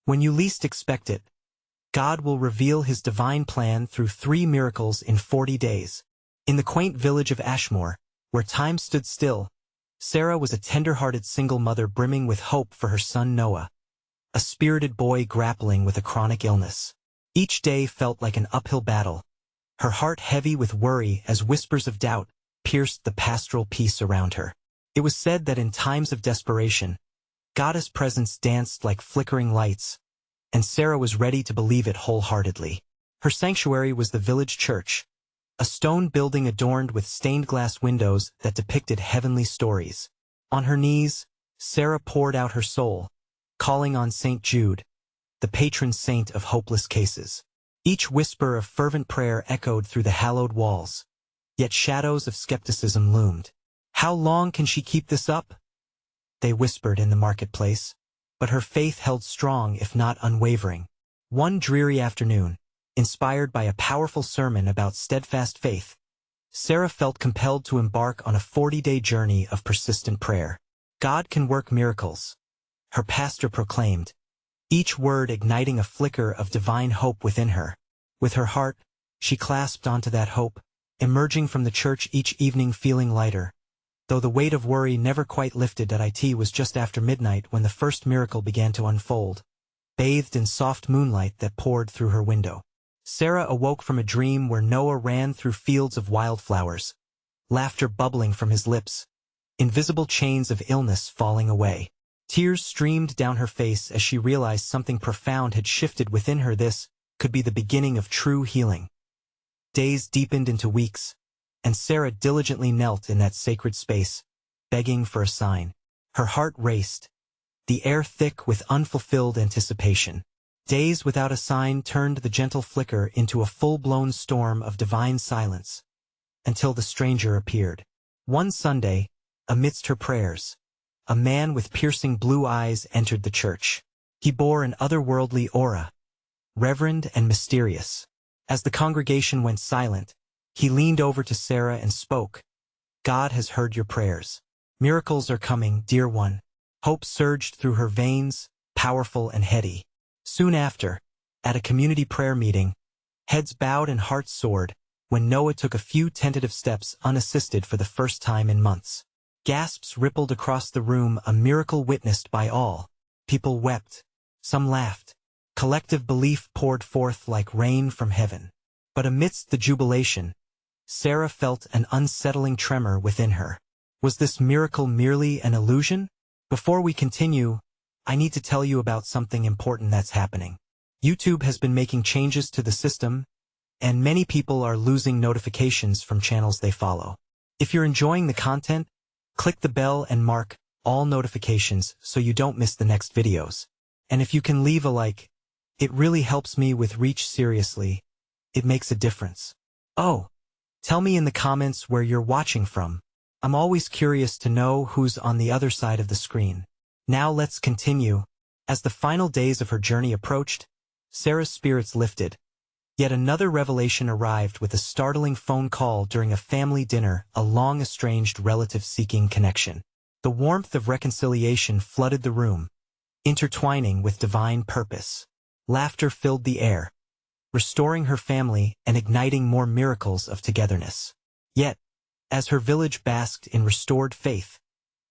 When you least expect it, God will reveal his divine plan through 3 miracles in 40 days. In the quaint village of Ashmoor, where time stood still, Sarah was a tender-hearted single mother brimming with hope for her son Noah, a spirited boy grappling with a chronic illness. Each day felt like an uphill battle, her heart heavy with worry as whispers of doubt pierced the pastoral peace around her. It was said that in times of desperation, God's presence danced like flickering lights, and Sarah was ready to believe it wholeheartedly. Her sanctuary was the village church, a stone building adorned with stained glass windows that depicted heavenly stories. On her knees, Sarah poured out her soul, calling on St. Jude, the patron saint of hopeless cases. Each whisper of fervent prayer echoed through the hallowed walls, yet shadows of skepticism loomed. "How long can she keep this up?" they whispered in the marketplace, but her faith held strong if not unwavering. One dreary afternoon, inspired by a powerful sermon about steadfast faith, Sarah felt compelled to embark on a 40-day journey of persistent prayer. "God can work miracles," her pastor proclaimed, each word igniting a flicker of divine hope within her. With her heart, she clasped onto that hope, emerging from the church each evening feeling lighter, though the weight of worry never quite lifted. It was just after midnight when the first miracle began to unfold, bathed in soft moonlight that poured through her window. Sarah awoke from a dream where Noah ran through fields of wildflowers, laughter bubbling from his lips, invisible chains of illness falling away. Tears streamed down her face as she realized something profound had shifted within her. This could be the beginning of true healing. Days deepened into weeks, and Sarah diligently knelt in that sacred space, begging for a sign. Her heart raced, the air thick with unfulfilled anticipation. Days without a sign turned the gentle flicker into a full-blown storm of divine silence, until the stranger appeared. One Sunday, amidst her prayers, a man with piercing blue eyes entered the church. He bore an otherworldly aura, reverend and mysterious. As the congregation went silent, he leaned over to Sarah and spoke. "God has heard your prayers. Miracles are coming, dear one." Hope surged through her veins, powerful and heady. Soon after, at a community prayer meeting, heads bowed and hearts soared when Noah took a few tentative steps unassisted for the first time in months. Gasps rippled across the room, a miracle witnessed by all. People wept, some laughed. Collective belief poured forth like rain from heaven. But amidst the jubilation, Sarah felt an unsettling tremor within her. Was this miracle merely an illusion? Before we continue, I need to tell you about something important that's happening. YouTube has been making changes to the system, and many people are losing notifications from channels they follow. If you're enjoying the content, click the bell and mark all notifications so you don't miss the next videos. And if you can leave a like, it really helps me with reach. Seriously, it makes a difference. Oh, tell me in the comments where you're watching from. I'm always curious to know who's on the other side of the screen. Now let's continue. As the final days of her journey approached, Sarah's spirits lifted. Yet another revelation arrived with a startling phone call during a family dinner, a long-estranged relative seeking connection. The warmth of reconciliation flooded the room, intertwining with divine purpose. Laughter filled the air, restoring her family and igniting more miracles of togetherness. Yet, as her village basked in restored faith,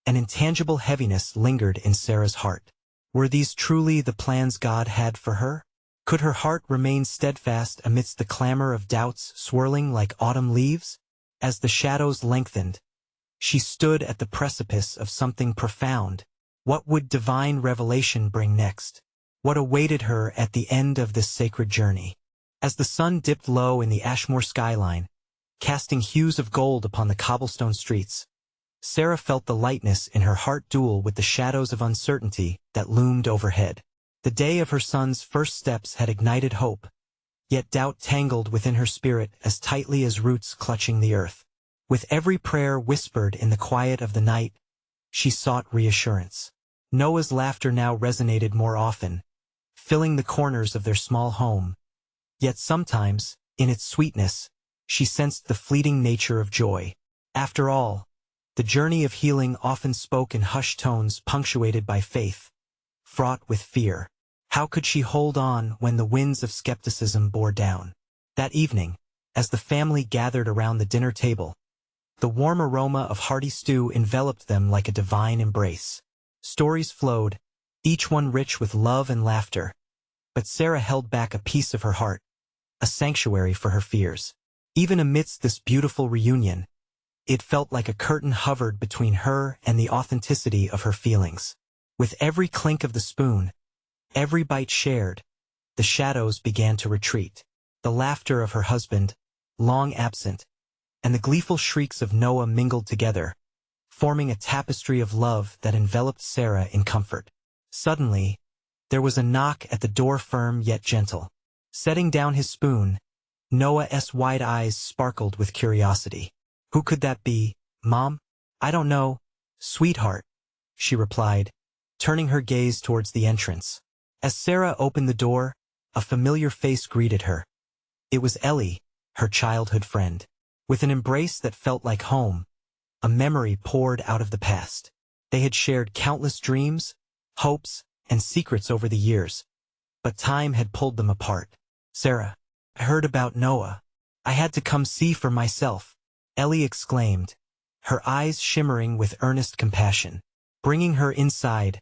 an intangible heaviness lingered in Sarah's heart. Were these truly the plans God had for her? Could her heart remain steadfast amidst the clamor of doubts swirling like autumn leaves? As the shadows lengthened, she stood at the precipice of something profound. What would divine revelation bring next? What awaited her at the end of this sacred journey? As the sun dipped low in the Ashmoor skyline, casting hues of gold upon the cobblestone streets, Sarah felt the lightness in her heart duel with the shadows of uncertainty that loomed overhead. The day of her son's first steps had ignited hope, yet doubt tangled within her spirit as tightly as roots clutching the earth. With every prayer whispered in the quiet of the night, she sought reassurance. Noah's laughter now resonated more often, filling the corners of their small home. Yet sometimes, in its sweetness, she sensed the fleeting nature of joy. After all, the journey of healing often spoke in hushed tones punctuated by faith, fraught with fear. How could she hold on when the winds of skepticism bore down? That evening, as the family gathered around the dinner table, the warm aroma of hearty stew enveloped them like a divine embrace. Stories flowed, each one rich with love and laughter, but Sarah held back a piece of her heart, a sanctuary for her fears. Even amidst this beautiful reunion, it felt like a curtain hovered between her and the authenticity of her feelings. With every clink of the spoon, every bite shared, the shadows began to retreat. The laughter of her husband, long absent, and the gleeful shrieks of Noah mingled together, forming a tapestry of love that enveloped Sarah in comfort. Suddenly, there was a knock at the door, firm yet gentle. Setting down his spoon, Noah's wide eyes sparkled with curiosity. "Who could that be, Mom?" "I don't know, sweetheart," she replied, turning her gaze towards the entrance. As Sarah opened the door, a familiar face greeted her. It was Ellie, her childhood friend. With an embrace that felt like home, a memory poured out of the past. They had shared countless dreams, hopes, and secrets over the years, but time had pulled them apart. "Sarah, I heard about Noah. I had to come see for myself," Ellie exclaimed, her eyes shimmering with earnest compassion. Bringing her inside,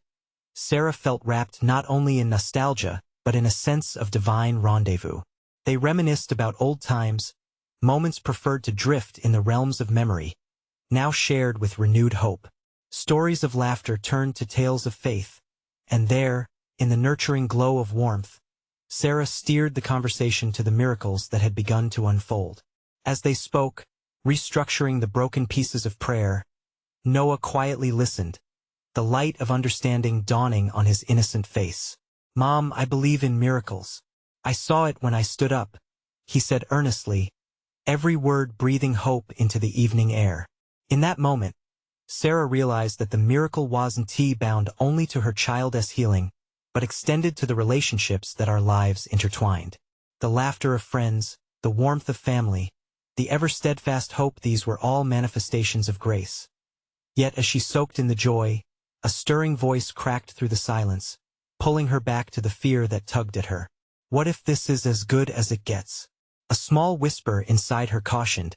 Sarah felt wrapped not only in nostalgia, but in a sense of divine rendezvous. They reminisced about old times, moments preferred to drift in the realms of memory, now shared with renewed hope. Stories of laughter turned to tales of faith, and there, in the nurturing glow of warmth, Sarah steered the conversation to the miracles that had begun to unfold. As they spoke, restructuring the broken pieces of prayer, Noah quietly listened, the light of understanding dawning on his innocent face. "Mom, I believe in miracles. I saw it when I stood up," he said earnestly, every word breathing hope into the evening air. In that moment, Sarah realized that the miracle wasn't bound only to her child's healing, but extended to the relationships that our lives intertwined. The laughter of friends, the warmth of family, the ever-steadfast hope, these were all manifestations of grace. Yet as she soaked in the joy, a stirring voice cracked through the silence, pulling her back to the fear that tugged at her. "What if this is as good as it gets?" A small whisper inside her cautioned,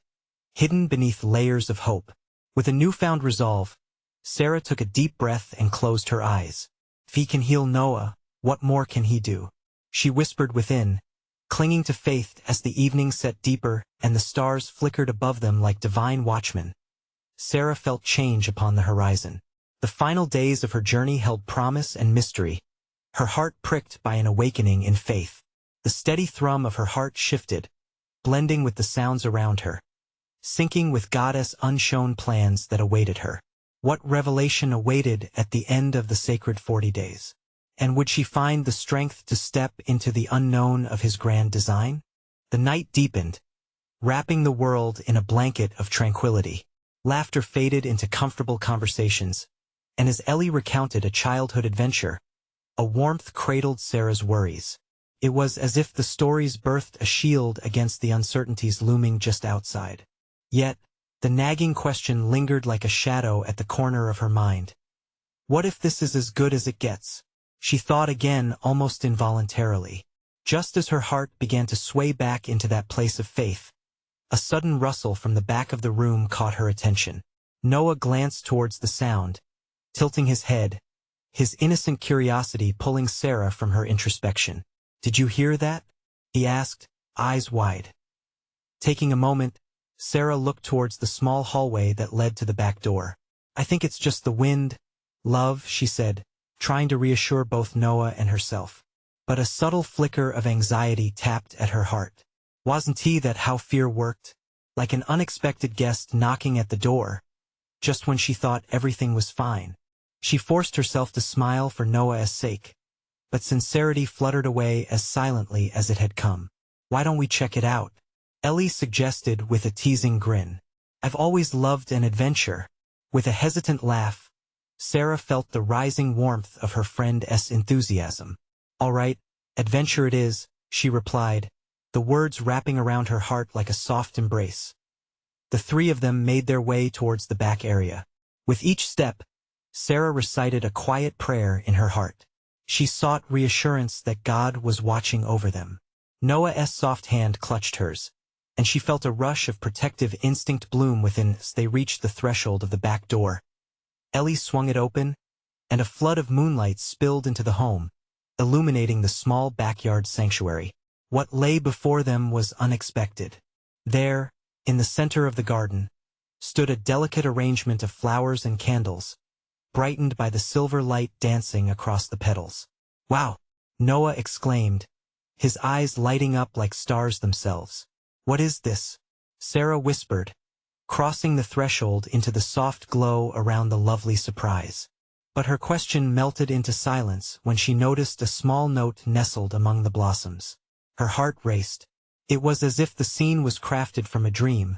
hidden beneath layers of hope. With a newfound resolve, Sarah took a deep breath and closed her eyes. "If he can heal Noah, what more can he do?" she whispered within, clinging to faith as the evening set deeper and the stars flickered above them like divine watchmen. Sarah felt change upon the horizon. The final days of her journey held promise and mystery, her heart pricked by an awakening in faith. The steady thrum of her heart shifted, blending with the sounds around her, syncing with God's unshown plans that awaited her. What revelation awaited at the end of the sacred 40 days? And would she find the strength to step into the unknown of his grand design? The night deepened, wrapping the world in a blanket of tranquility. Laughter faded into comfortable conversations, and as Ellie recounted a childhood adventure, a warmth cradled Sarah's worries. It was as if the stories birthed a shield against the uncertainties looming just outside. Yet, the nagging question lingered like a shadow at the corner of her mind. What if this is as good as it gets? She thought again almost involuntarily. Just as her heart began to sway back into that place of faith, a sudden rustle from the back of the room caught her attention. Noah glanced towards the sound, tilting his head, his innocent curiosity pulling Sarah from her introspection. "Did you hear that?" he asked, eyes wide. Taking a moment, Sarah looked towards the small hallway that led to the back door. "I think it's just the wind, love," she said, trying to reassure both Noah and herself. But a subtle flicker of anxiety tapped at her heart. Wasn't that how fear worked? Like an unexpected guest knocking at the door, just when she thought everything was fine. She forced herself to smile for Noah's sake, but sincerity fluttered away as silently as it had come. "Why don't we check it out?" Ellie suggested with a teasing grin. "I've always loved an adventure." With a hesitant laugh, Sarah felt the rising warmth of her friend's enthusiasm. "All right, adventure it is," she replied, the words wrapping around her heart like a soft embrace. The three of them made their way towards the back area. With each step, Sarah recited a quiet prayer in her heart. She sought reassurance that God was watching over them. Noah's soft hand clutched hers, and she felt a rush of protective instinct bloom within as they reached the threshold of the back door. Ellie swung it open, and a flood of moonlight spilled into the home, illuminating the small backyard sanctuary. What lay before them was unexpected. There, in the center of the garden, stood a delicate arrangement of flowers and candles, brightened by the silver light dancing across the petals. "Wow!" Noah exclaimed, his eyes lighting up like stars themselves. "What is this?" Sarah whispered, crossing the threshold into the soft glow around the lovely surprise. But her question melted into silence when she noticed a small note nestled among the blossoms. Her heart raced. It was as if the scene was crafted from a dream,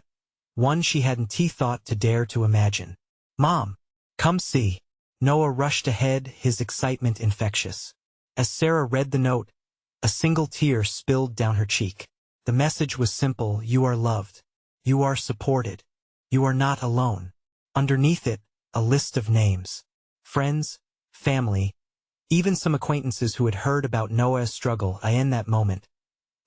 one she hadn't thought to dare to imagine. "Mom, come see." Noah rushed ahead, his excitement infectious. As Sarah read the note, a single tear spilled down her cheek. The message was simple: you are loved. You are supported. You are not alone. Underneath it, a list of names. Friends, family, even some acquaintances who had heard about Noah's struggle. In that moment,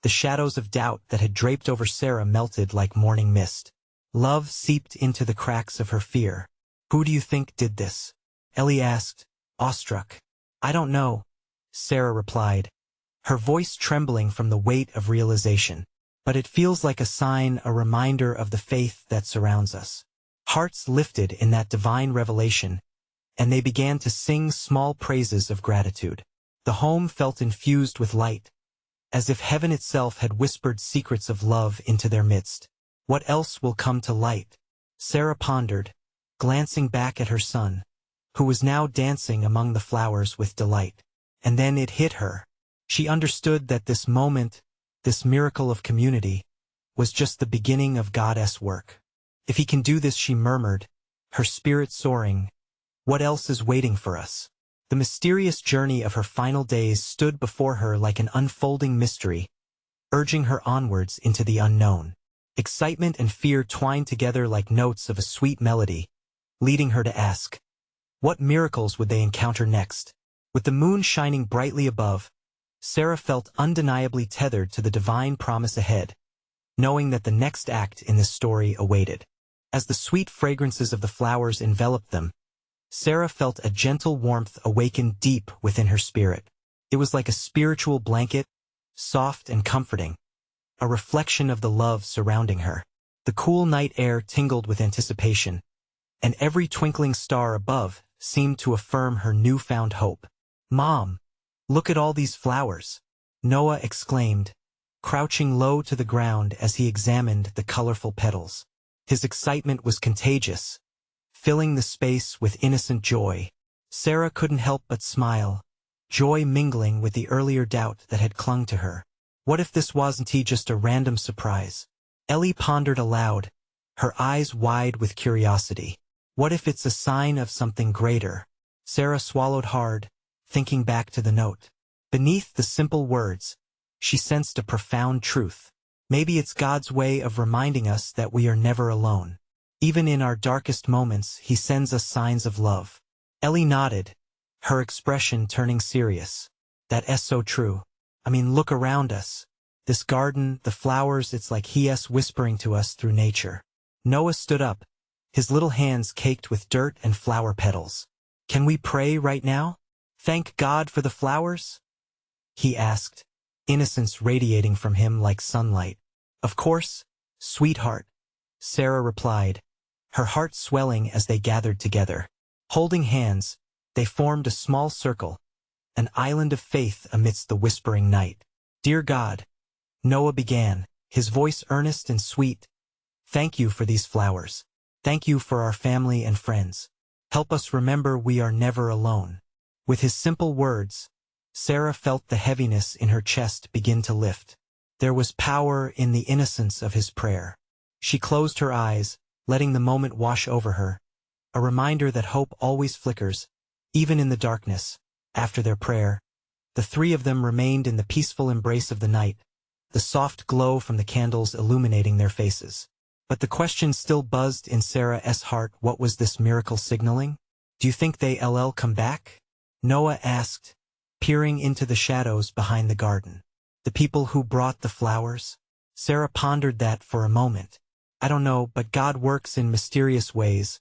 the shadows of doubt that had draped over Sarah melted like morning mist. Love seeped into the cracks of her fear. "Who do you think did this?" Ellie asked, awestruck. "I don't know," Sarah replied, her voice trembling from the weight of realization. "But it feels like a sign, a reminder of the faith that surrounds us." Hearts lifted in that divine revelation, and they began to sing small praises of gratitude. The home felt infused with light, as if heaven itself had whispered secrets of love into their midst. "What else will come to light?" Sarah pondered, glancing back at her son, who was now dancing among the flowers with delight. And then it hit her. She understood that this moment, this miracle of community, was just the beginning of God's work. "If he can do this," she murmured, her spirit soaring, "what else is waiting for us?" The mysterious journey of her final days stood before her like an unfolding mystery, urging her onwards into the unknown. Excitement and fear twined together like notes of a sweet melody, leading her to ask, what miracles would they encounter next? With the moon shining brightly above, Sarah felt undeniably tethered to the divine promise ahead, knowing that the next act in this story awaited. As the sweet fragrances of the flowers enveloped them, Sarah felt a gentle warmth awaken deep within her spirit. It was like a spiritual blanket, soft and comforting, a reflection of the love surrounding her. The cool night air tingled with anticipation, and every twinkling star above seemed to affirm her newfound hope. "Mom, look at all these flowers," Noah exclaimed, crouching low to the ground as he examined the colorful petals. His excitement was contagious, filling the space with innocent joy. Sarah couldn't help but smile, joy mingling with the earlier doubt that had clung to her. What if this wasn't just a random surprise? Ellie pondered aloud, her eyes wide with curiosity. What if it's a sign of something greater? Sarah swallowed hard, thinking back to the note. Beneath the simple words, she sensed a profound truth. Maybe it's God's way of reminding us that we are never alone. Even in our darkest moments, he sends us signs of love. Ellie nodded, her expression turning serious. That's so true. I mean, look around us. This garden, the flowers, it's like he's whispering to us through nature. Noah stood up, his little hands caked with dirt and flower petals. "Can we pray right now? Thank God for the flowers?" he asked, innocence radiating from him like sunlight. "Of course, sweetheart," Sarah replied, her heart swelling as they gathered together. Holding hands, they formed a small circle, an island of faith amidst the whispering night. "Dear God," Noah began, his voice earnest and sweet, "thank you for these flowers. Thank you for our family and friends. Help us remember we are never alone." With his simple words, Sarah felt the heaviness in her chest begin to lift. There was power in the innocence of his prayer. She closed her eyes, letting the moment wash over her, a reminder that hope always flickers, even in the darkness. After their prayer, the three of them remained in the peaceful embrace of the night, the soft glow from the candles illuminating their faces. But the question still buzzed in Sarah's heart: what was this miracle signaling? "Do you think they'll come back?" Noah asked, peering into the shadows behind the garden. The people who brought the flowers? Sarah pondered that for a moment. I don't know, but God works in mysterious ways,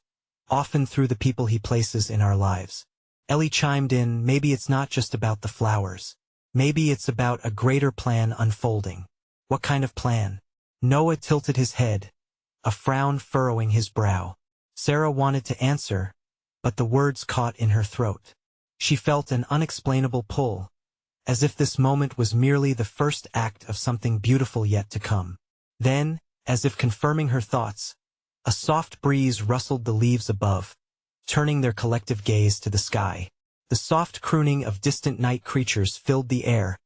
often through the people he places in our lives. Ellie chimed in, maybe it's not just about the flowers. Maybe it's about a greater plan unfolding. What kind of plan? Noah tilted his head, a frown furrowing his brow. Sarah wanted to answer, but the words caught in her throat. She felt an unexplainable pull, as if this moment was merely the first act of something beautiful yet to come. Then, as if confirming her thoughts, a soft breeze rustled the leaves above, turning their collective gaze to the sky. The soft crooning of distant night creatures filled the air,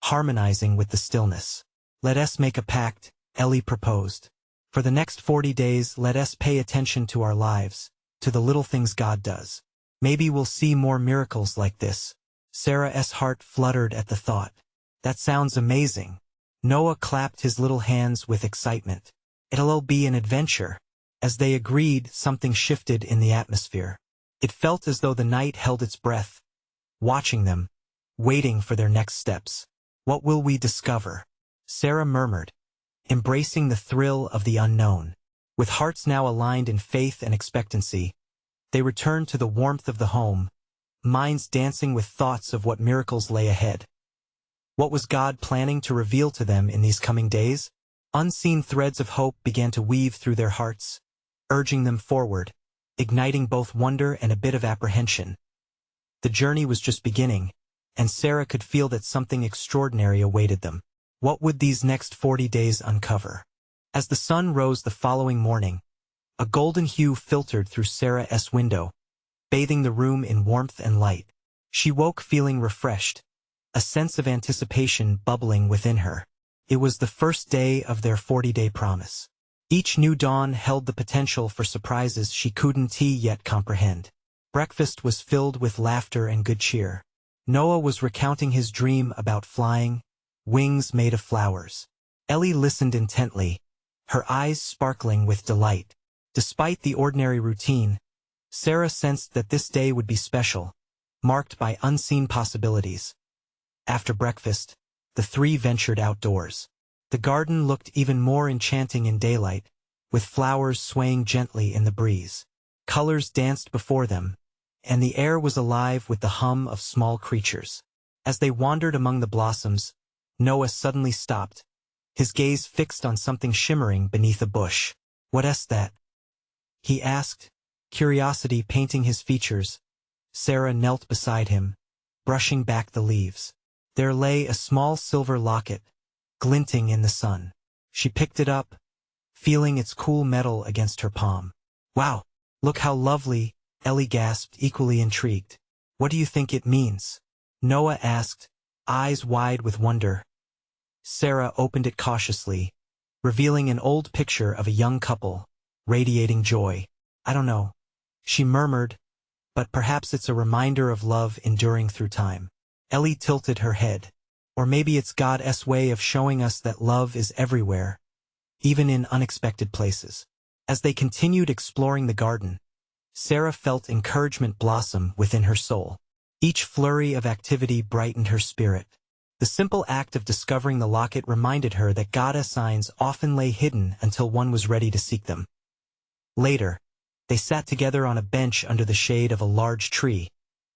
harmonizing with the stillness. Let us make a pact, Ellie proposed. For the next 40 days, let us pay attention to our lives, to the little things God does. Maybe we'll see more miracles like this. Sarah's heart fluttered at the thought. That sounds amazing. Noah clapped his little hands with excitement. It'll be an adventure. As they agreed, something shifted in the atmosphere. It felt as though the night held its breath, watching them, waiting for their next steps. What will we discover? Sarah murmured, embracing the thrill of the unknown. With hearts now aligned in faith and expectancy, they returned to the warmth of the home, minds dancing with thoughts of what miracles lay ahead. What was God planning to reveal to them in these coming days? Unseen threads of hope began to weave through their hearts, urging them forward, igniting both wonder and a bit of apprehension. The journey was just beginning, and Sarah could feel that something extraordinary awaited them. What would these next 40 days uncover? As the sun rose the following morning, a golden hue filtered through Sarah's window, bathing the room in warmth and light. She woke feeling refreshed, a sense of anticipation bubbling within her. It was the first day of their 40-day promise. Each new dawn held the potential for surprises she couldn't yet comprehend. Breakfast was filled with laughter and good cheer. Noah was recounting his dream about flying, wings made of flowers. Ellie listened intently, her eyes sparkling with delight. Despite the ordinary routine, Sarah sensed that this day would be special, marked by unseen possibilities. After breakfast, the three ventured outdoors. The garden looked even more enchanting in daylight, with flowers swaying gently in the breeze. Colors danced before them, and the air was alive with the hum of small creatures. As they wandered among the blossoms, Noah suddenly stopped, his gaze fixed on something shimmering beneath a bush. "What's that?" he asked, curiosity painting his features. Sarah knelt beside him, brushing back the leaves. There lay a small silver locket, glinting in the sun. She picked it up, feeling its cool metal against her palm. "Wow, look how lovely," Ellie gasped, equally intrigued. "What do you think it means?" Noah asked, eyes wide with wonder. Sarah opened it cautiously, revealing an old picture of a young couple, radiating joy. "I don't know," she murmured, "but perhaps it's a reminder of love enduring through time." Ellie tilted her head. "Or maybe it's God's way of showing us that love is everywhere, even in unexpected places." As they continued exploring the garden, Sarah felt encouragement blossom within her soul. Each flurry of activity brightened her spirit. The simple act of discovering the locket reminded her that God's signs often lay hidden until one was ready to seek them. Later, they sat together on a bench under the shade of a large tree,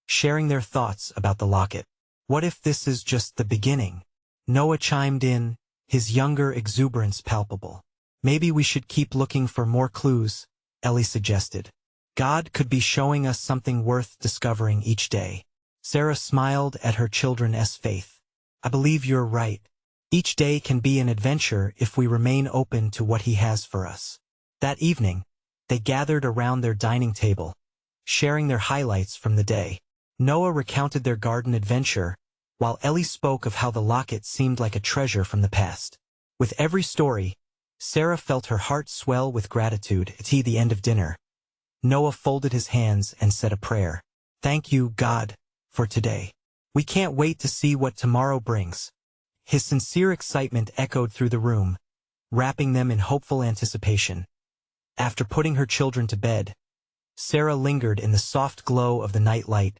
sharing their thoughts about the locket. "What if this is just the beginning?" Noah chimed in, his younger exuberance palpable. "Maybe we should keep looking for more clues," Ellie suggested. "God could be showing us something worth discovering each day." Sarah smiled at her children's faith. "I believe you're right. Each day can be an adventure if we remain open to what He has for us." That evening, they gathered around their dining table, sharing their highlights from the day. Noah recounted their garden adventure, while Ellie spoke of how the locket seemed like a treasure from the past. With every story, Sarah felt her heart swell with gratitude. At the end of dinner, Noah folded his hands and said a prayer. "Thank you, God, for today. We can't wait to see what tomorrow brings." His sincere excitement echoed through the room, wrapping them in hopeful anticipation. After putting her children to bed, Sarah lingered in the soft glow of the night light,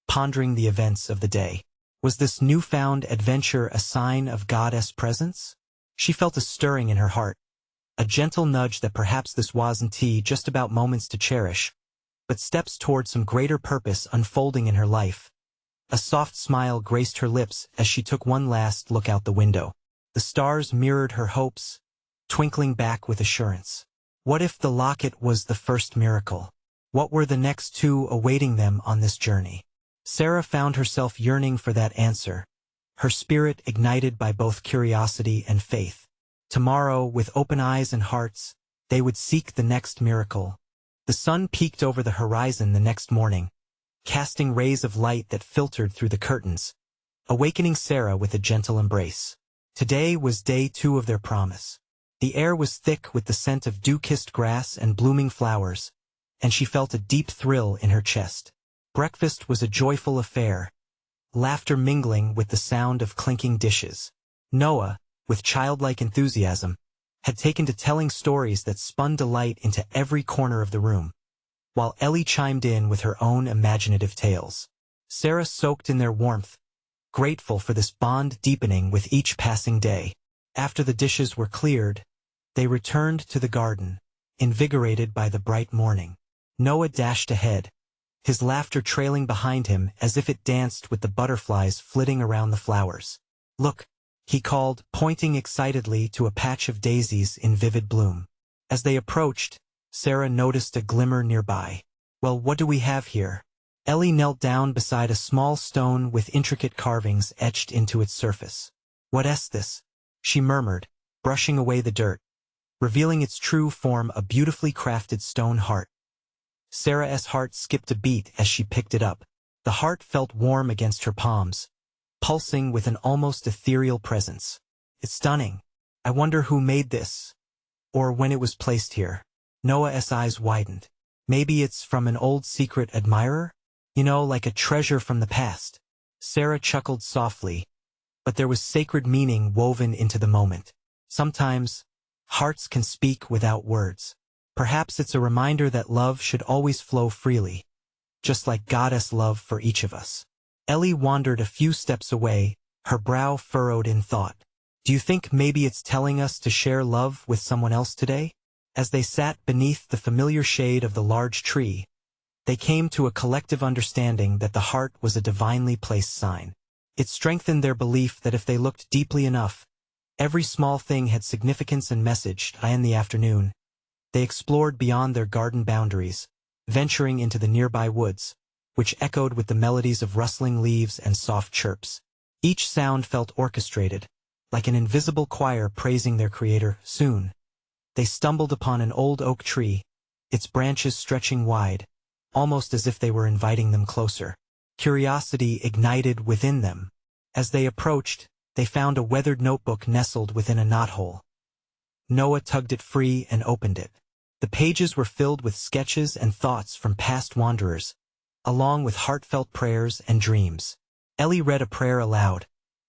pondering the events of the day. Was this newfound adventure a sign of Goddess presence? She felt a stirring in her heart, a gentle nudge that perhaps this wasn't just about moments to cherish, but steps toward some greater purpose unfolding in her life. A soft smile graced her lips as she took one last look out the window. The stars mirrored her hopes, twinkling back with assurance. What if the locket was the first miracle? What were the next two awaiting them on this journey? Sarah found herself yearning for that answer, her spirit ignited by both curiosity and faith. Tomorrow, with open eyes and hearts, they would seek the next miracle. The sun peeked over the horizon the next morning, casting rays of light that filtered through the curtains, awakening Sarah with a gentle embrace. Today was day 2 of their promise. The air was thick with the scent of dew-kissed grass and blooming flowers, and she felt a deep thrill in her chest. Breakfast was a joyful affair, laughter mingling with the sound of clinking dishes. Noah, with childlike enthusiasm, had taken to telling stories that spun delight into every corner of the room, while Ellie chimed in with her own imaginative tales. Sarah soaked in their warmth, grateful for this bond deepening with each passing day. After the dishes were cleared, they returned to the garden, invigorated by the bright morning. Noah dashed ahead, his laughter trailing behind him as if it danced with the butterflies flitting around the flowers. "Look," he called, pointing excitedly to a patch of daisies in vivid bloom. As they approached, Sarah noticed a glimmer nearby. "Well, what do we have here?" Ellie knelt down beside a small stone with intricate carvings etched into its surface. "What's this?" she murmured, brushing away the dirt, revealing its true form, a beautifully crafted stone heart. Sarah's heart skipped a beat as she picked it up. The heart felt warm against her palms, pulsing with an almost ethereal presence. "It's stunning. I wonder who made this, or when it was placed here." Noah's eyes widened. "Maybe it's from an old secret admirer? You know, like a treasure from the past." Sarah chuckled softly, but there was sacred meaning woven into the moment. Sometimes, hearts can speak without words. Perhaps it's a reminder that love should always flow freely, just like Goddess love for each of us. Ellie wandered a few steps away, her brow furrowed in thought. "Do you think maybe it's telling us to share love with someone else today?" As they sat beneath the familiar shade of the large tree, they came to a collective understanding that the heart was a divinely placed sign. It strengthened their belief that if they looked deeply enough, every small thing had significance and message. In the afternoon, they explored beyond their garden boundaries, venturing into the nearby woods, which echoed with the melodies of rustling leaves and soft chirps. Each sound felt orchestrated, like an invisible choir praising their creator. Soon, they stumbled upon an old oak tree, its branches stretching wide, almost as if they were inviting them closer. Curiosity ignited within them. As they approached, they found a weathered notebook nestled within a knothole. Noah tugged it free and opened it. The pages were filled with sketches and thoughts from past wanderers, along with heartfelt prayers and dreams. Ellie read a prayer aloud,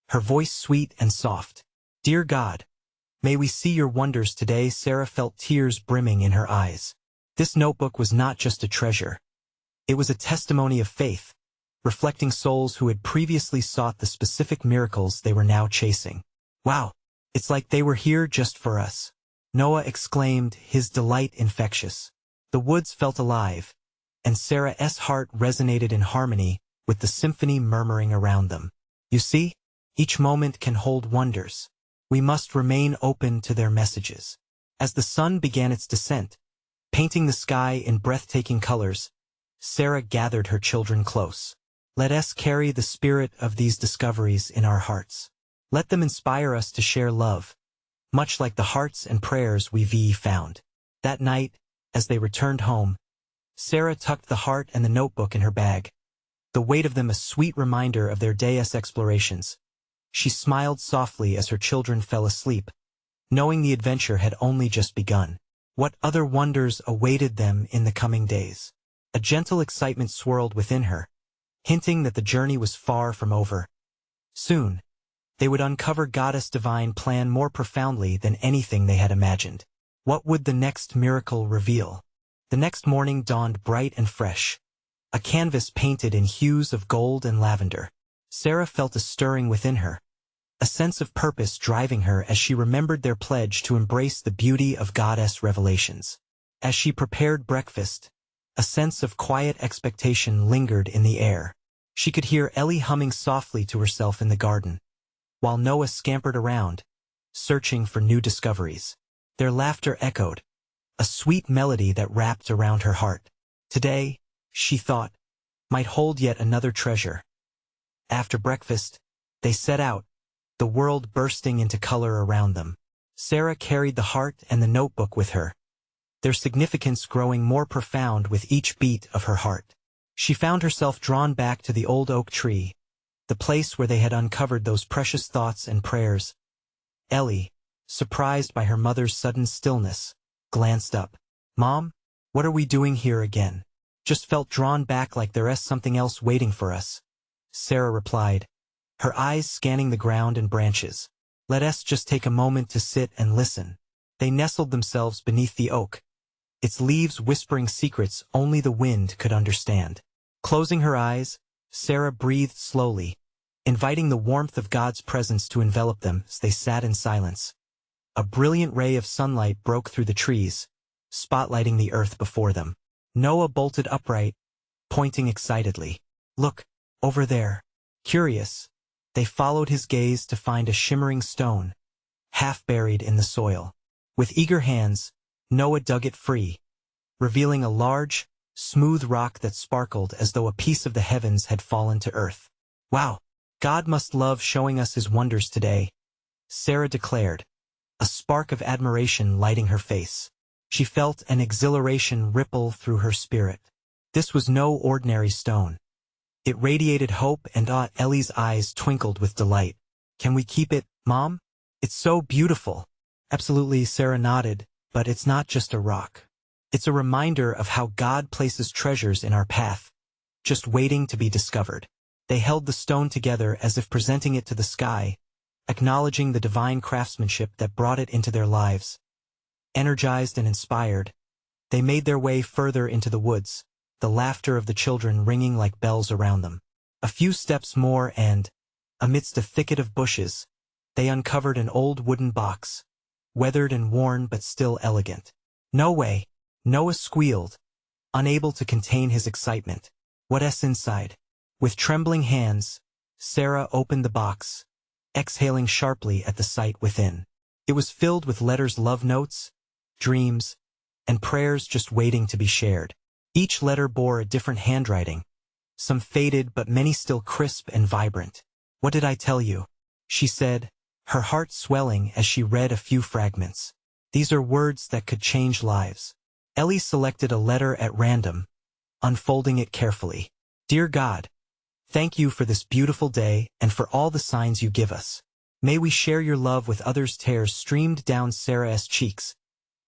her voice sweet and soft. "Dear God, may we see your wonders today." Sarah felt tears brimming in her eyes. This notebook was not just a treasure. It was a testimony of faith, reflecting souls who had previously sought the specific miracles they were now chasing. "Wow, it's like they were here just for us," Noah exclaimed, his delight infectious. The woods felt alive, and Sarah's heart resonated in harmony with the symphony murmuring around them. "You see, each moment can hold wonders. We must remain open to their messages." As the sun began its descent, painting the sky in breathtaking colors, Sarah gathered her children close. "Let us carry the spirit of these discoveries in our hearts. Let them inspire us to share love, much like the hearts and prayers we've found." That night, as they returned home, Sarah tucked the heart and the notebook in her bag, the weight of them a sweet reminder of their day's explorations. She smiled softly as her children fell asleep, knowing the adventure had only just begun. What other wonders awaited them in the coming days? A gentle excitement swirled within her, hinting that the journey was far from over. Soon, they would uncover Goddess' divine plan more profoundly than anything they had imagined. What would the next miracle reveal? The next morning dawned bright and fresh, a canvas painted in hues of gold and lavender. Sarah felt a stirring within her, a sense of purpose driving her as she remembered their pledge to embrace the beauty of Goddess revelations. As she prepared breakfast, a sense of quiet expectation lingered in the air. She could hear Ellie humming softly to herself in the garden, while Noah scampered around, searching for new discoveries. Their laughter echoed, a sweet melody that wrapped around her heart. Today, she thought, might hold yet another treasure. After breakfast, they set out, the world bursting into color around them. Sarah carried the heart and the notebook with her, their significance growing more profound with each beat of her heart. She found herself drawn back to the old oak tree, the place where they had uncovered those precious thoughts and prayers. Ellie, surprised by her mother's sudden stillness, glanced up. "Mom, what are we doing here again? Just felt drawn back like there's something else waiting for us," Sarah replied, her eyes scanning the ground and branches. "Let us just take a moment to sit and listen." They nestled themselves beneath the oak, its leaves whispering secrets only the wind could understand. Closing her eyes, Sarah breathed slowly, inviting the warmth of God's presence to envelop them as they sat in silence. A brilliant ray of sunlight broke through the trees, spotlighting the earth before them. Noah bolted upright, pointing excitedly. "Look, over there." Curious, they followed his gaze to find a shimmering stone, half buried in the soil. With eager hands, Noah dug it free, revealing a large, smooth rock that sparkled as though a piece of the heavens had fallen to earth. "Wow, God must love showing us his wonders today," Sarah declared, a spark of admiration lighting her face. She felt an exhilaration ripple through her spirit. This was no ordinary stone. It radiated hope and awe. Ellie's eyes twinkled with delight. "Can we keep it, Mom? It's so beautiful." "Absolutely," Sarah nodded, "but it's not just a rock. It's a reminder of how God places treasures in our path, just waiting to be discovered." They held the stone together as if presenting it to the sky, acknowledging the divine craftsmanship that brought it into their lives. Energized and inspired, they made their way further into the woods, the laughter of the children ringing like bells around them. A few steps more and, amidst a thicket of bushes, they uncovered an old wooden box, weathered and worn but still elegant. "No way!" Noah squealed, unable to contain his excitement. "What's inside?" With trembling hands, Sarah opened the box, exhaling sharply at the sight within. It was filled with letters, love notes, dreams, and prayers just waiting to be shared. Each letter bore a different handwriting, some faded but many still crisp and vibrant. "What did I tell you?" she said, her heart swelling as she read a few fragments. "These are words that could change lives." Ellie selected a letter at random, unfolding it carefully. "Dear God, thank you for this beautiful day and for all the signs you give us. May we share your love with others." Tears streamed down Sarah's cheeks,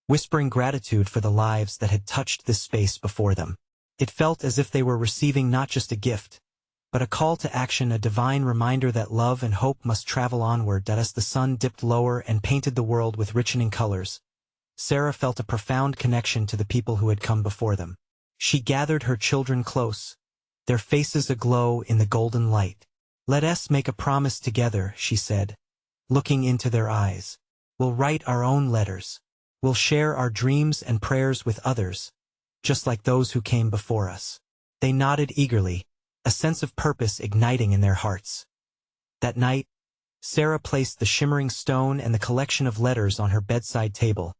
whispering gratitude for the lives that had touched this space before them. It felt as if they were receiving not just a gift, but a call to action, a divine reminder that love and hope must travel onward. As the sun dipped lower and painted the world with richening colors, Sarah felt a profound connection to the people who had come before them. She gathered her children close, their faces aglow in the golden light. "Let us make a promise together," she said, looking into their eyes. "We'll write our own letters. We'll share our dreams and prayers with others, just like those who came before us." They nodded eagerly, a sense of purpose igniting in their hearts. That night, Sarah placed the shimmering stone and the collection of letters on her bedside table,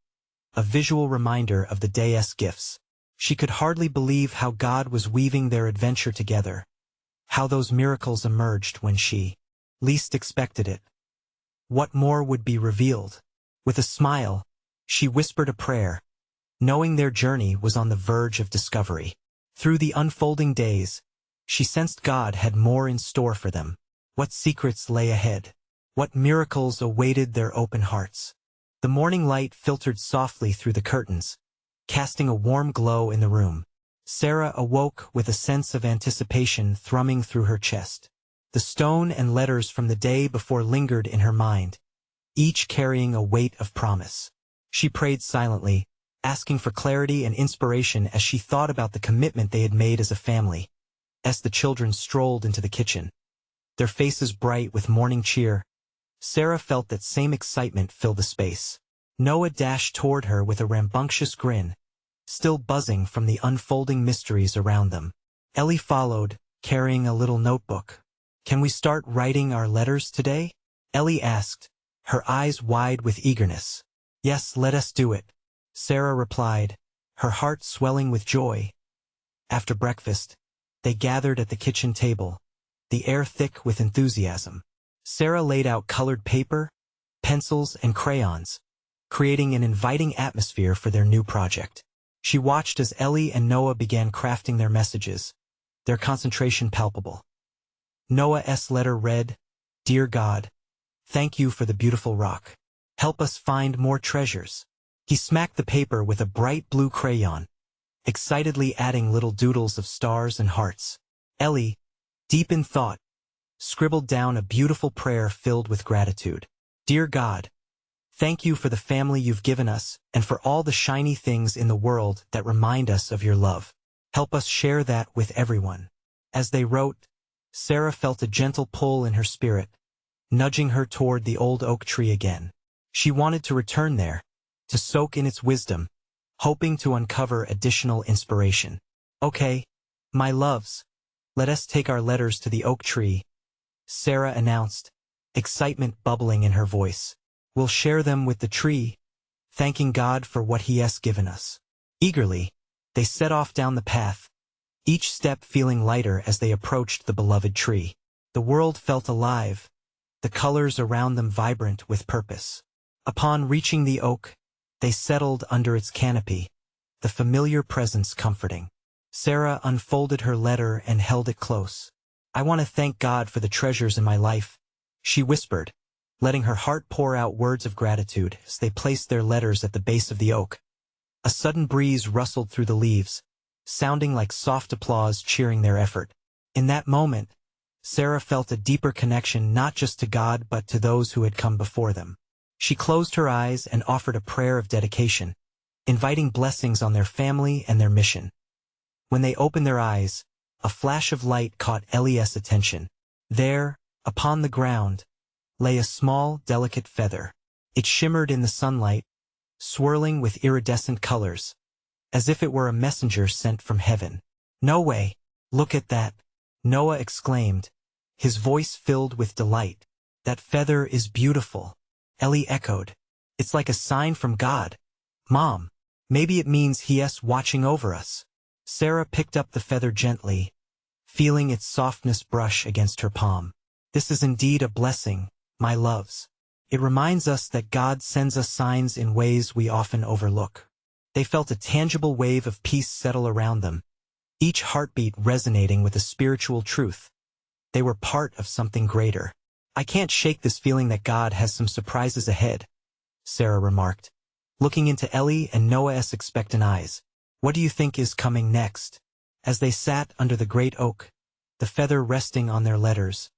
a visual reminder of the day's gifts. She could hardly believe how God was weaving their adventure together, how those miracles emerged when she least expected it. What more would be revealed? With a smile, she whispered a prayer, knowing their journey was on the verge of discovery. Through the unfolding days, she sensed God had more in store for them. What secrets lay ahead? What miracles awaited their open hearts? The morning light filtered softly through the curtains, casting a warm glow in the room. Sarah awoke with a sense of anticipation thrumming through her chest. The stone and letters from the day before lingered in her mind, each carrying a weight of promise. She prayed silently, asking for clarity and inspiration as she thought about the commitment they had made as a family. As the children strolled into the kitchen, their faces bright with morning cheer. Sarah felt that same excitement fill the space. Noah dashed toward her with a rambunctious grin, still buzzing from the unfolding mysteries around them. Ellie followed, carrying a little notebook. "Can we start writing our letters today?" Ellie asked, her eyes wide with eagerness. "Yes, let us do it," Sarah replied, her heart swelling with joy. After breakfast, they gathered at the kitchen table, the air thick with enthusiasm. Sarah laid out colored paper, pencils, and crayons, creating an inviting atmosphere for their new project. She watched as Ellie and Noah began crafting their messages, their concentration palpable. Noah's letter read, "Dear God, thank you for the beautiful rock. Help us find more treasures." He smacked the paper with a bright blue crayon, excitedly adding little doodles of stars and hearts. Ellie, deep in thought, scribbled down a beautiful prayer filled with gratitude. "Dear God, thank you for the family you've given us and for all the shiny things in the world that remind us of your love. Help us share that with everyone." As they wrote, Sarah felt a gentle pull in her spirit, nudging her toward the old oak tree again. She wanted to return there, to soak in its wisdom, hoping to uncover additional inspiration. "Okay, my loves, let us take our letters to the oak tree," Sarah announced, excitement bubbling in her voice. "We'll share them with the tree, thanking God for what He has given us." Eagerly, they set off down the path, each step feeling lighter as they approached the beloved tree. The world felt alive, the colors around them vibrant with purpose. Upon reaching the oak, they settled under its canopy, the familiar presence comforting. Sarah unfolded her letter and held it close. "I want to thank God for the treasures in my life," she whispered, letting her heart pour out words of gratitude as they placed their letters at the base of the oak. A sudden breeze rustled through the leaves, sounding like soft applause cheering their effort. In that moment, Sarah felt a deeper connection not just to God but to those who had come before them. She closed her eyes and offered a prayer of dedication, inviting blessings on their family and their mission. When they opened their eyes, a flash of light caught Ellie's attention. There, upon the ground, lay a small, delicate feather. It shimmered in the sunlight, swirling with iridescent colors, as if it were a messenger sent from heaven. "No way! Look at that!" Noah exclaimed, his voice filled with delight. "That feather is beautiful," Ellie echoed. "It's like a sign from God. Mom, maybe it means He's watching over us." Sarah picked up the feather gently, feeling its softness brush against her palm. "This is indeed a blessing, my loves. It reminds us that God sends us signs in ways we often overlook." They felt a tangible wave of peace settle around them, each heartbeat resonating with a spiritual truth. They were part of something greater. "I can't shake this feeling that God has some surprises ahead," Sarah remarked, looking into Ellie and Noah's expectant eyes. "What do you think is coming next?" As they sat under the great oak, the feather resting on their letters,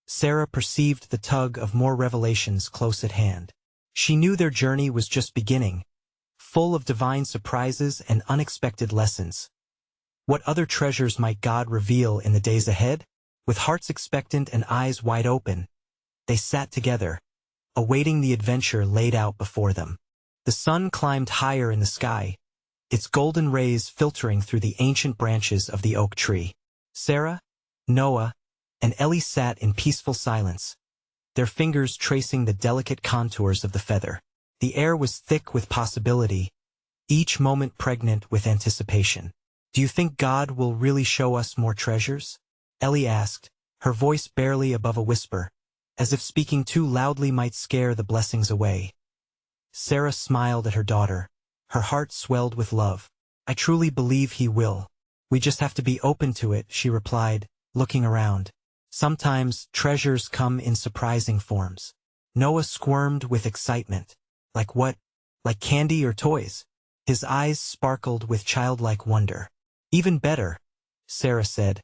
Sarah perceived the tug of more revelations close at hand. She knew their journey was just beginning, full of divine surprises and unexpected lessons. What other treasures might God reveal in the days ahead? With hearts expectant and eyes wide open, they sat together, awaiting the adventure laid out before them. The sun climbed higher in the sky, its golden rays filtering through the ancient branches of the oak tree. Sarah, Noah, and Ellie sat in peaceful silence, their fingers tracing the delicate contours of the feather. The air was thick with possibility, each moment pregnant with anticipation. "Do you think God will really show us more treasures?" Ellie asked, her voice barely above a whisper, as if speaking too loudly might scare the blessings away. Sarah smiled at her daughter, her heart swelled with love. "I truly believe He will. We just have to be open to it," she replied, looking around. "Sometimes treasures come in surprising forms." Noah squirmed with excitement. "Like what? Like candy or toys?" His eyes sparkled with childlike wonder. "Even better," Sarah said,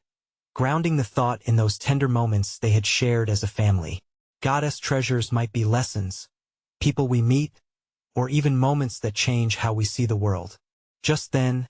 grounding the thought in those tender moments they had shared as a family. God's treasures might be lessons, people we meet, or even moments that change how we see the world. Just then,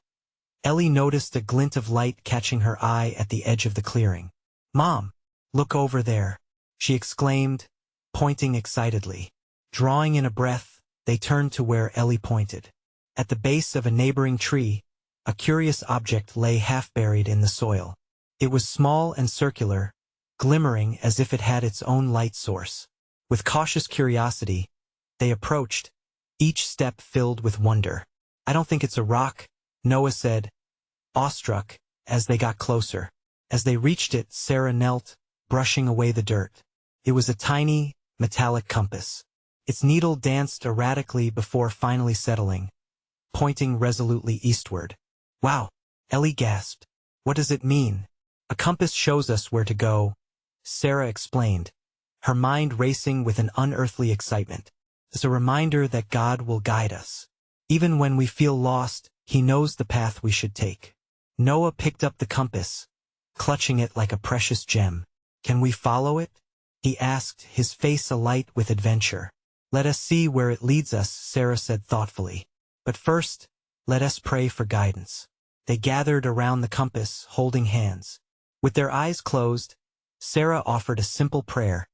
Ellie noticed a glint of light catching her eye at the edge of the clearing. "Mom, "Look over there," she exclaimed, pointing excitedly. Drawing in a breath, they turned to where Ellie pointed. At the base of a neighboring tree, a curious object lay half-buried in the soil. It was small and circular, glimmering as if it had its own light source. With cautious curiosity, they approached, each step filled with wonder. "I don't think it's a rock," Noah said, awestruck, as they got closer. As they reached it, Sarah knelt, brushing away the dirt. It was a tiny, metallic compass. Its needle danced erratically before finally settling, pointing resolutely eastward. "Wow," Ellie gasped. "What does it mean?" "A compass shows us where to go," Sarah explained, her mind racing with an unearthly excitement. "It's a reminder that God will guide us. Even when we feel lost, He knows the path we should take." Noah picked up the compass, clutching it like a precious gem. "Can we follow it?" he asked, his face alight with adventure. "Let us see where it leads us," Sarah said thoughtfully. "But first, let us pray for guidance." They gathered around the compass, holding hands. With their eyes closed, Sarah offered a simple prayer,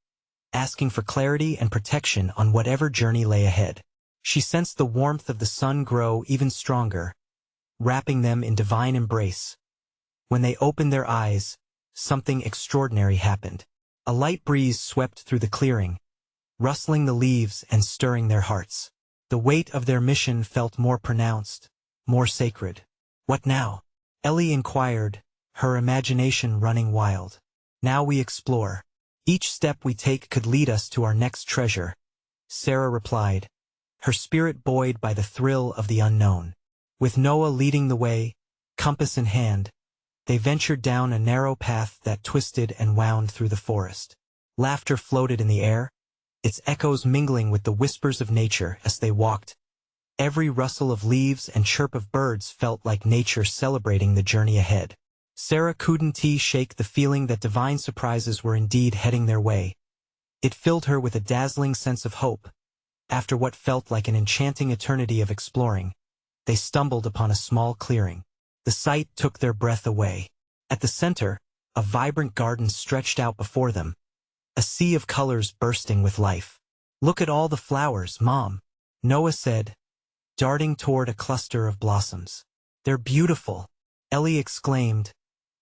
asking for clarity and protection on whatever journey lay ahead. She sensed the warmth of the sun grow even stronger, wrapping them in divine embrace. When they opened their eyes, something extraordinary happened. A light breeze swept through the clearing, rustling the leaves and stirring their hearts. The weight of their mission felt more pronounced, more sacred. "What now?" Ellie inquired, her imagination running wild. "Now we explore. Each step we take could lead us to our next treasure," Sarah replied, her spirit buoyed by the thrill of the unknown. With Noah leading the way, compass in hand, they ventured down a narrow path that twisted and wound through the forest. Laughter floated in the air, its echoes mingling with the whispers of nature as they walked. Every rustle of leaves and chirp of birds felt like nature celebrating the journey ahead. Sarah couldn't shake the feeling that divine surprises were indeed heading their way. It filled her with a dazzling sense of hope. After what felt like an enchanting eternity of exploring, they stumbled upon a small clearing. The sight took their breath away. At the center, a vibrant garden stretched out before them, a sea of colors bursting with life. "Look at all the flowers, Mom," Noah said, darting toward a cluster of blossoms. "They're beautiful," Ellie exclaimed,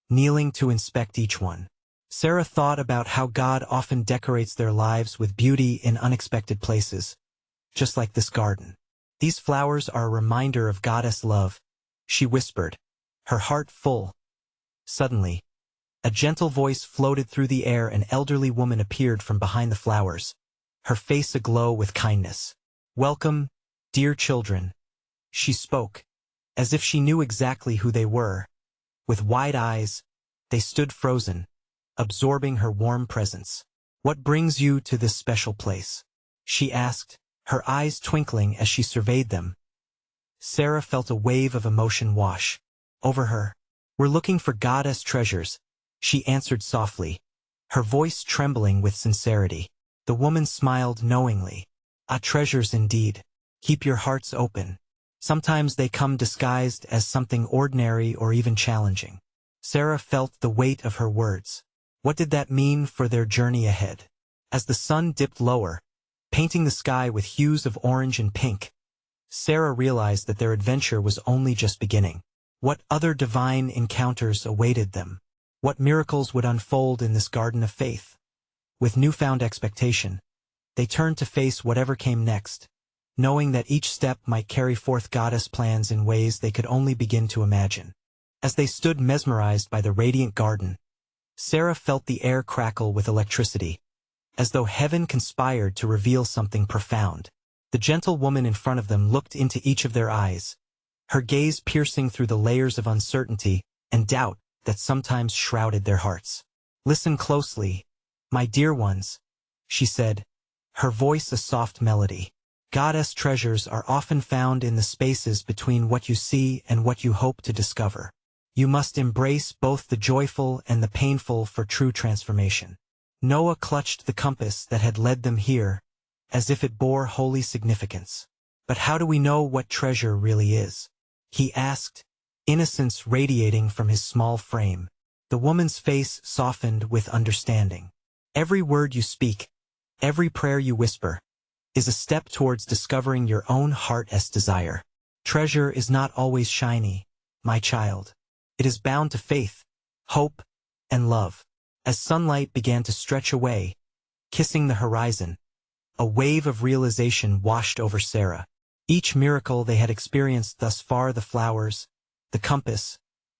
kneeling to inspect each one. Sarah thought about how God often decorates their lives with beauty in unexpected places, just like this garden. "These flowers are a reminder of Goddess love," she whispered, her heart full. Suddenly, a gentle voice floated through the air. An elderly woman appeared from behind the flowers, her face aglow with kindness. "Welcome, dear children," she spoke, as if she knew exactly who they were. With wide eyes, they stood frozen, absorbing her warm presence. "What brings you to this special place?" she asked, her eyes twinkling as she surveyed them. Sarah felt a wave of emotion wash over her. "We're looking for Goddess treasures," she answered softly, her voice trembling with sincerity. The woman smiled knowingly. "Ah, treasures indeed. Keep your hearts open. Sometimes they come disguised as something ordinary or even challenging." Sarah felt the weight of her words. What did that mean for their journey ahead? As the sun dipped lower, painting the sky with hues of orange and pink, Sarah realized that their adventure was only just beginning. What other divine encounters awaited them? What miracles would unfold in this garden of faith? With newfound expectation, they turned to face whatever came next, knowing that each step might carry forth Goddess plans in ways they could only begin to imagine. As they stood mesmerized by the radiant garden, Sarah felt the air crackle with electricity, as though heaven conspired to reveal something profound. The gentle woman in front of them looked into each of their eyes, her gaze piercing through the layers of uncertainty and doubt that sometimes shrouded their hearts. "Listen closely, my dear ones," she said, her voice a soft melody. "Goddess treasures are often found in the spaces between what you see and what you hope to discover. You must embrace both the joyful and the painful for true transformation." Noah clutched the compass that had led them here, as if it bore holy significance. "But how do we know what treasure really is?" he asked, innocence radiating from his small frame. The woman's face softened with understanding. Every word you speak, every prayer you whisper, is a step towards discovering your own heart's desire. Treasure is not always shiny, my child. It is bound to faith, hope, and love. As sunlight began to stretch away, kissing the horizon, a wave of realization washed over Sarah. Each miracle they had experienced thus far, the flowers, the compass,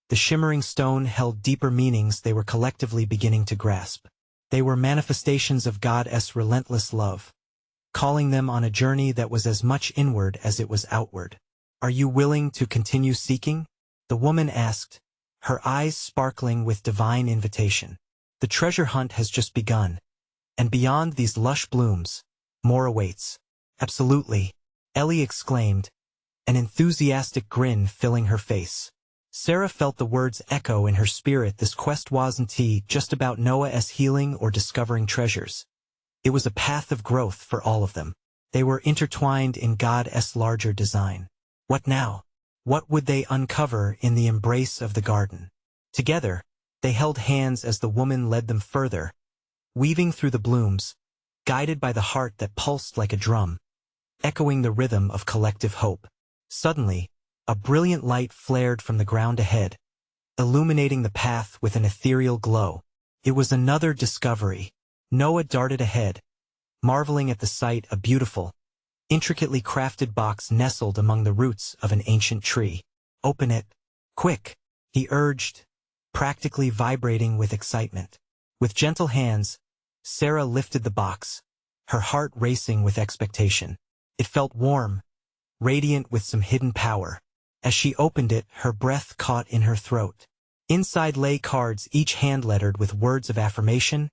the shimmering stone, held deeper meanings they were collectively beginning to grasp. They were manifestations of God's relentless love, calling them on a journey that was as much inward as it was outward. Are you willing to continue seeking? The woman asked, her eyes sparkling with divine invitation. The treasure hunt has just begun, and beyond these lush blooms, more awaits. Absolutely, Ellie exclaimed, an enthusiastic grin filling her face. Sarah felt the words echo in her spirit. This quest wasn't just about Noah's healing or discovering treasures. It was a path of growth for all of them. They were intertwined in God's larger design. What now? What would they uncover in the embrace of the garden? Together, they held hands as the woman led them further, weaving through the blooms, guided by the heart that pulsed like a drum, echoing the rhythm of collective hope. Suddenly, a brilliant light flared from the ground ahead, illuminating the path with an ethereal glow. It was another discovery. Noah darted ahead, marveling at the sight. A beautiful, intricately crafted box nestled among the roots of an ancient tree. Open it, quick, he urged, practically vibrating with excitement. With gentle hands, Sarah lifted the box, her heart racing with expectation. It felt warm, radiant with some hidden power. As she opened it, her breath caught in her throat. Inside lay cards, each hand-lettered with words of affirmation,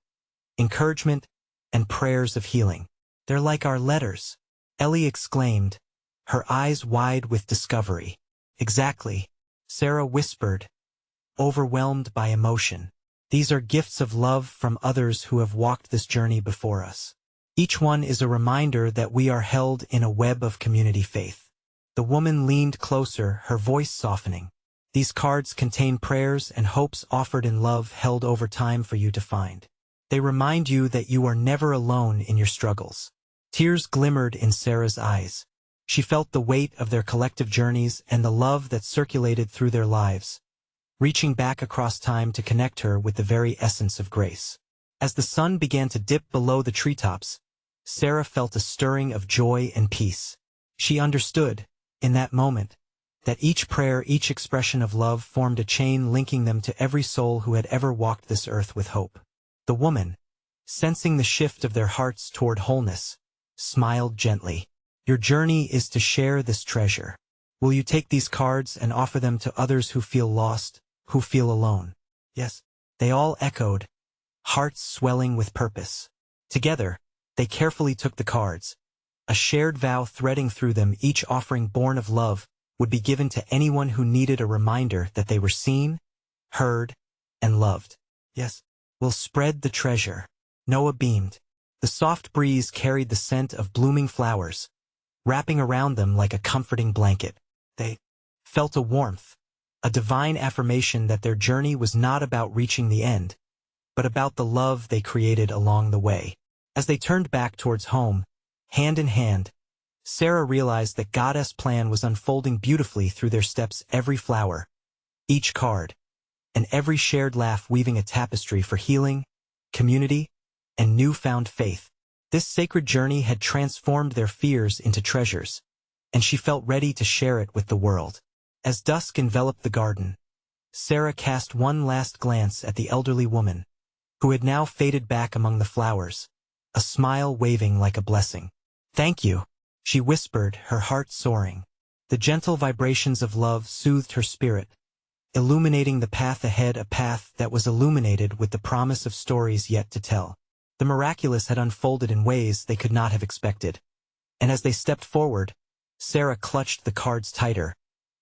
encouragement, and prayers of healing. They're like our letters, Ellie exclaimed, her eyes wide with discovery. Exactly, Sarah whispered, overwhelmed by emotion. These are gifts of love from others who have walked this journey before us. Each one is a reminder that we are held in a web of community faith. The woman leaned closer, her voice softening. These cards contain prayers and hopes offered in love, held over time for you to find. They remind you that you are never alone in your struggles. Tears glimmered in Sarah's eyes. She felt the weight of their collective journeys and the love that circulated through their lives, reaching back across time to connect her with the very essence of grace. As the sun began to dip below the treetops, Sarah felt a stirring of joy and peace. She understood, in that moment, that each prayer, each expression of love formed a chain linking them to every soul who had ever walked this earth with hope. The woman, sensing the shift of their hearts toward wholeness, smiled gently. Your journey is to share this treasure. Will you take these cards and offer them to others who feel lost, who feel alone? Yes, they all echoed, hearts swelling with purpose. Together, they carefully took the cards, a shared vow threading through them. Each offering born of love would be given to anyone who needed a reminder that they were seen, heard, and loved. Yes, we'll spread the treasure. Noah beamed. The soft breeze carried the scent of blooming flowers, wrapping around them like a comforting blanket. They felt a warmth, a divine affirmation that their journey was not about reaching the end, but about the love they created along the way. As they turned back towards home, hand in hand, Sarah realized that God's plan was unfolding beautifully through their steps. Every flower, each card, and every shared laugh weaving a tapestry for healing, community, and newfound faith. This sacred journey had transformed their fears into treasures, and she felt ready to share it with the world. As dusk enveloped the garden, Sarah cast one last glance at the elderly woman, who had now faded back among the flowers, a smile waving like a blessing. Thank you, she whispered, her heart soaring. The gentle vibrations of love soothed her spirit, illuminating the path ahead, a path that was illuminated with the promise of stories yet to tell. The miraculous had unfolded in ways they could not have expected, and as they stepped forward, Sarah clutched the cards tighter,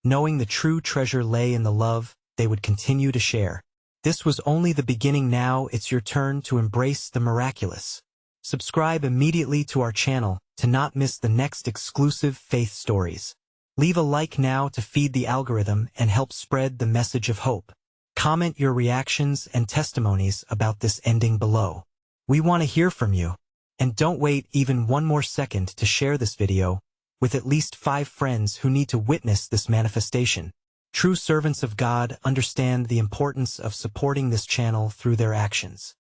knowing the true treasure lay in the love they would continue to share. This was only the beginning. Now it's your turn to embrace the miraculous. Subscribe immediately to our channel to not miss the next exclusive faith stories. Leave a like now to feed the algorithm and help spread the message of hope. Comment your reactions and testimonies about this ending below. We want to hear from you. And don't wait even one more second to share this video with at least 5 friends who need to witness this manifestation. True servants of God understand the importance of supporting this channel through their actions.